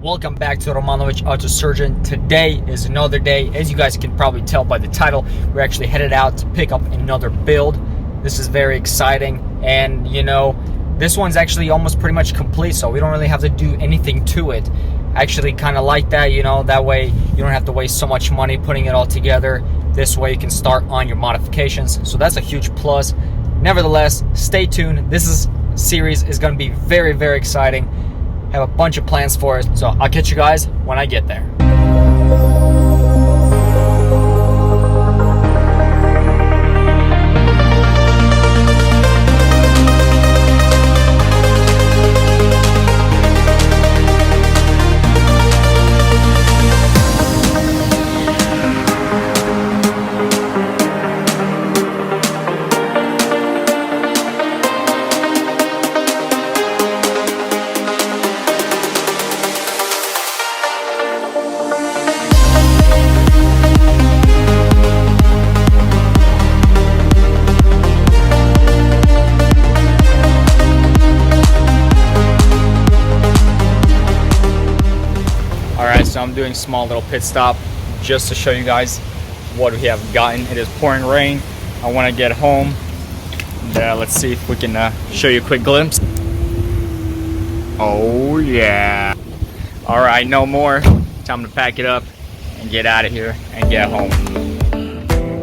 Welcome back to Romanovich Auto Surgeon. Today is another day. As you guys can probably tell by the title, we're actually headed out to pick up another build. This is very exciting, and you know, this one's actually almost pretty much complete, so we don't really have to do anything to it. I actually kind of like that, you know, that way you don't have to waste so much money putting it all together. This way you can start on your modifications, so that's a huge plus. Nevertheless, stay tuned. This series is going to be very, very exciting. Have a bunch of plans for us, so I'll catch you guys when I get there. So I'm doing a small little pit stop just to show you guys what we have gotten. It is pouring rain. I want to get home. And, let's see if we can show you a quick glimpse. Oh yeah. All right, no more. Time to pack it up and get out of here and get home.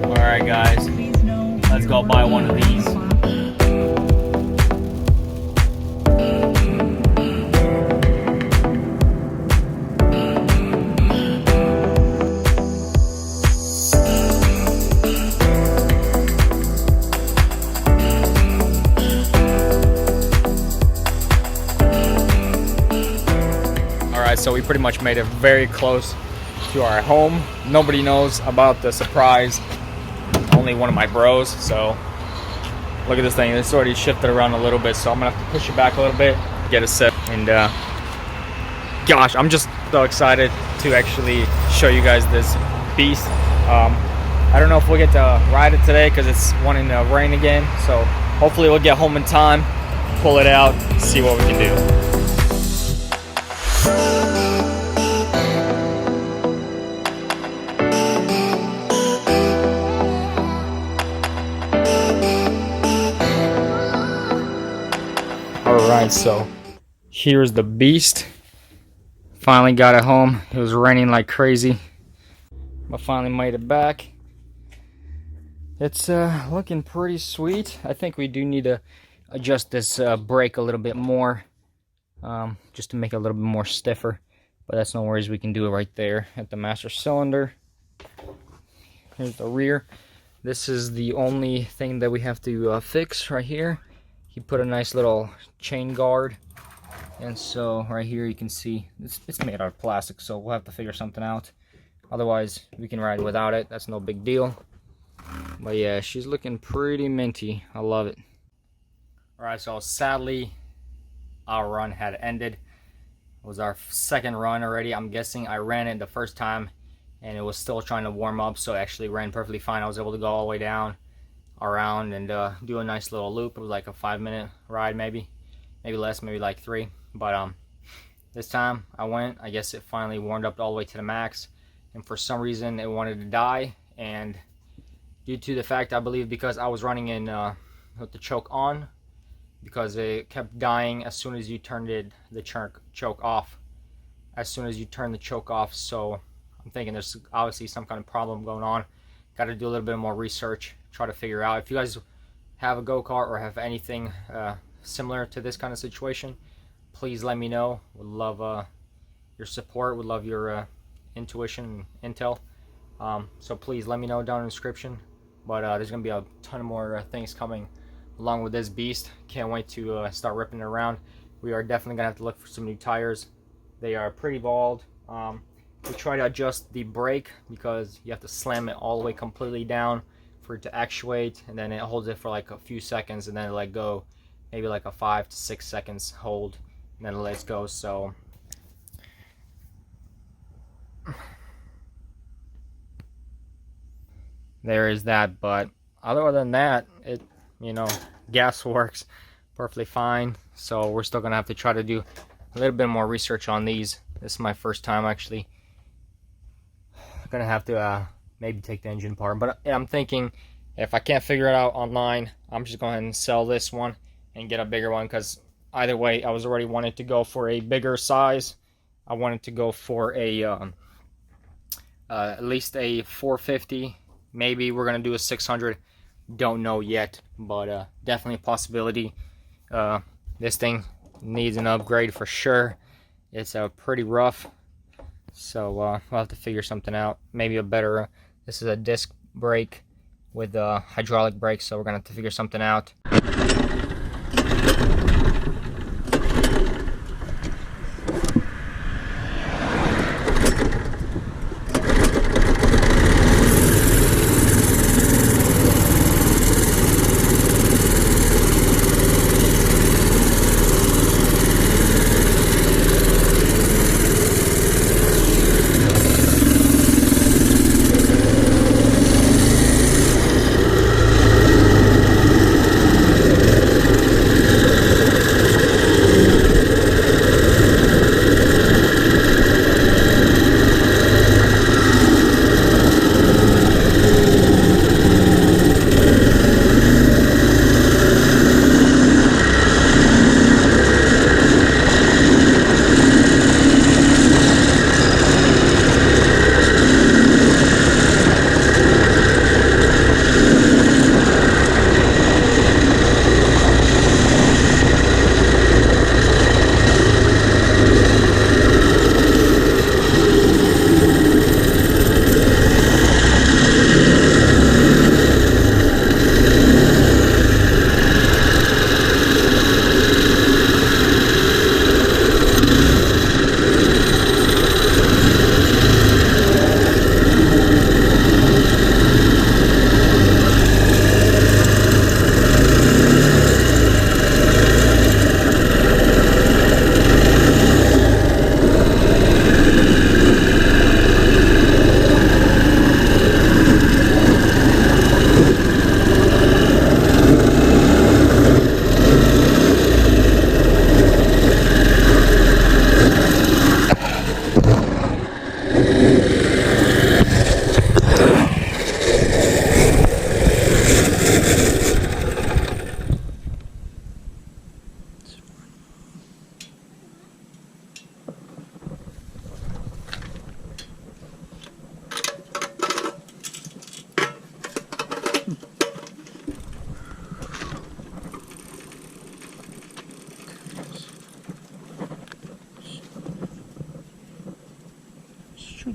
All right, guys, let's go buy one of these. So we pretty much made it very close to our home. Nobody knows about the surprise, only one of my bros. So look at this thing, it's already shifted around a little bit, so I'm gonna have to push it back a little bit, get it set. And gosh, I'm just so excited to actually show you guys this beast. I don't know if we'll get to ride it today because it's wanting to rain again, so hopefully we'll get home in time, pull it out, see what we can do. Alright, so here's the beast. Finally got it home. It was raining like crazy, but finally made it back. It's looking pretty sweet. I think we do need to adjust this brake a little bit more, just to make it a little bit more stiffer, but that's no worries. We can do it right there at the master cylinder. Here's the rear. This is the only thing that we have to fix right here. He put a nice little chain guard, and so right here you can see it's made out of plastic, so we'll have to figure something out. Otherwise we can ride without it, that's no big deal. But yeah, she's looking pretty minty. I love it. Alright, so sadly our run had ended. It was our second run already. I'm guessing I ran it the first time and it was still trying to warm up, so it actually ran perfectly fine. I was able to go all the way down around and do a nice little loop. It was like a 5-minute ride, maybe less, maybe like 3. But this time I went, I guess it finally warmed up all the way to the max, and for some reason it wanted to die, and due to the fact, I believe because I was running in with the choke on, because it kept dying as soon as you turned the choke off, so I'm thinking there's obviously some kind of problem going on. Got to do a little bit more research, try to figure out. If you guys have a go-kart or have anything similar to this kind of situation, please let me know. Would love your support, would love your intuition and intel. So please let me know down in the description. But there's going to be a ton of more things coming along with this beast. Can't wait to start ripping it around. We are definitely going to have to look for some new tires. They are pretty bald. We try to adjust the brake because you have to slam it all the way completely down for it to actuate, and then it holds it for like a few seconds and then it let go, maybe like a 5 to 6 seconds hold, and then it lets go. So there is that, but other than that, it, you know, gas works perfectly fine. So we're still gonna have to try to do a little bit more research on these. This is my first time actually. Gonna have to maybe take the engine apart, but I'm thinking if I can't figure it out online, I'm just going to sell this one and get a bigger one, because either way, I was already wanting to go for a bigger size. I wanted to go for a at least a 450. Maybe we're gonna do a 600. Don't know yet, but definitely a possibility. This thing needs an upgrade for sure. It's pretty rough, so we'll have to figure something out. Maybe a better. This is a disc brake with hydraulic brakes, so we're gonna have to figure something out.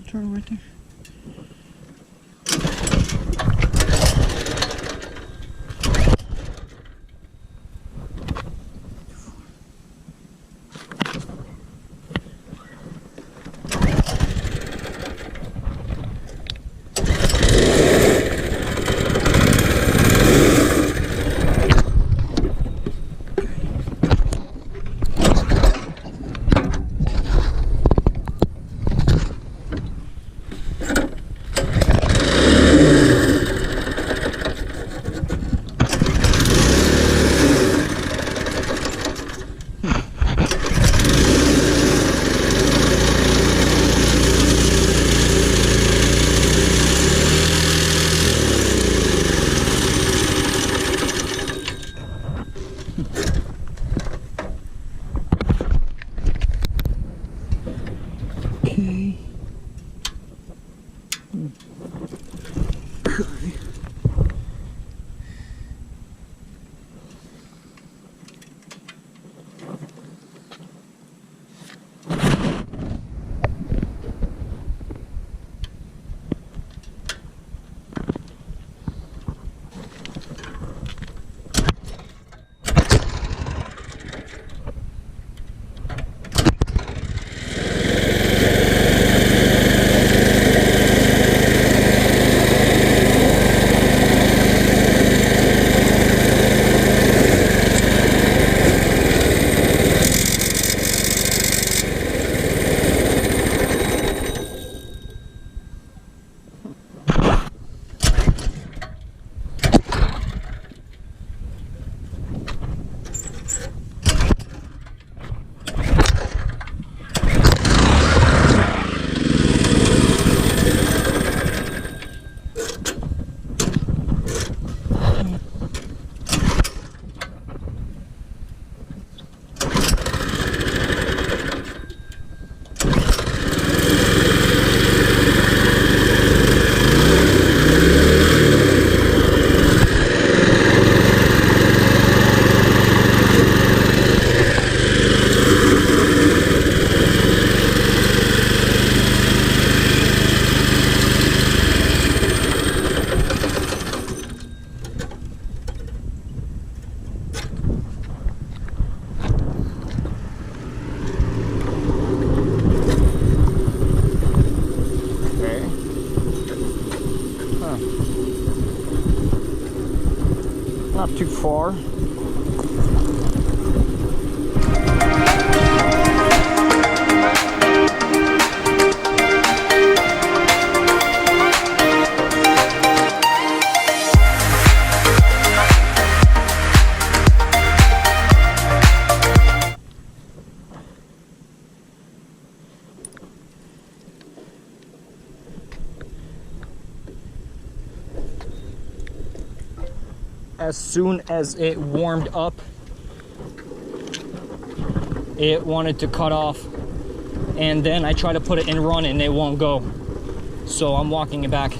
Turtle right there. Okay. Okay. not too far. As soon as it warmed up, it wanted to cut off, and then I try to put it in run and it won't go, so I'm walking it back.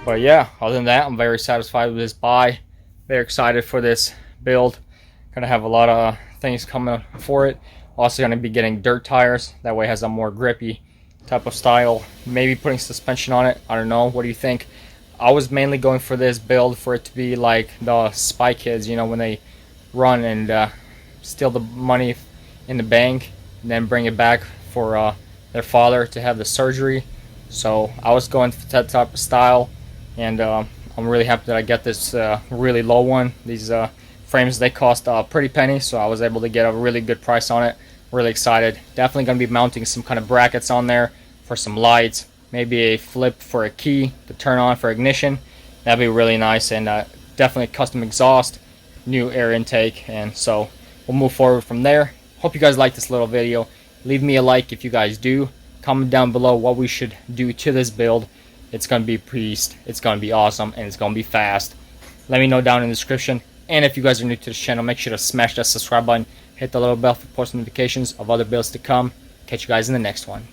But yeah, other than that, I'm very satisfied with this buy. Very excited for this build. Gonna have a lot of things coming for it. Also gonna be getting dirt tires. That way it has a more grippy type of style. Maybe putting suspension on it. I don't know. What do you think? I was mainly going for this build for it to be like the Spy Kids, you know, when they run and steal the money in the bank and then bring it back for their father to have the surgery. So I was going for that type of style. And I'm really happy that I get this really low one. These frames, they cost a pretty penny, so I was able to get a really good price on it. Really excited. Definitely going to be mounting some kind of brackets on there for some lights. Maybe a flip for a key to turn on for ignition. That'd be really nice. And definitely custom exhaust, new air intake. And so we'll move forward from there. Hope you guys like this little video. Leave me a like if you guys do. Comment down below what we should do to this build. It's going to be beast, it's going to be awesome, and it's going to be fast. Let me know down in the description. And if you guys are new to this channel, make sure to smash that subscribe button. Hit the little bell for post notifications of other builds to come. Catch you guys in the next one.